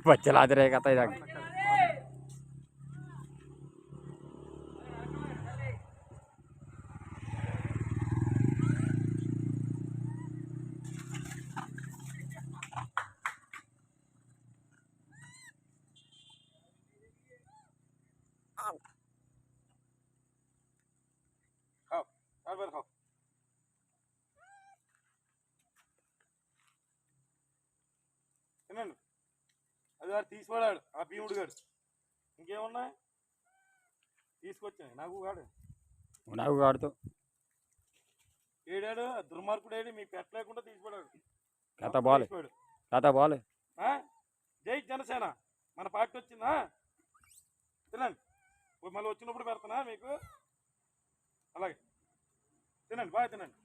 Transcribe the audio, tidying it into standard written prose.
बच्चे लाते रहेगा तो इधर అది తీసిపడాడు ఆ భీముడు గారు. ఇంకేమున్నాయి తీసుకొచ్చాయి నాకు కాడుతూ ఏడాడు దుర్మార్గుడు ఏడి మీ పెట్ట లేకుండా తీసిపడాడు. కథ బాలే జై జనసేన మన పార్టీ వచ్చిందా తినండి. మళ్ళీ వచ్చినప్పుడు పెడతానా మీకు. అలాగే తినండి బాగా తినండి.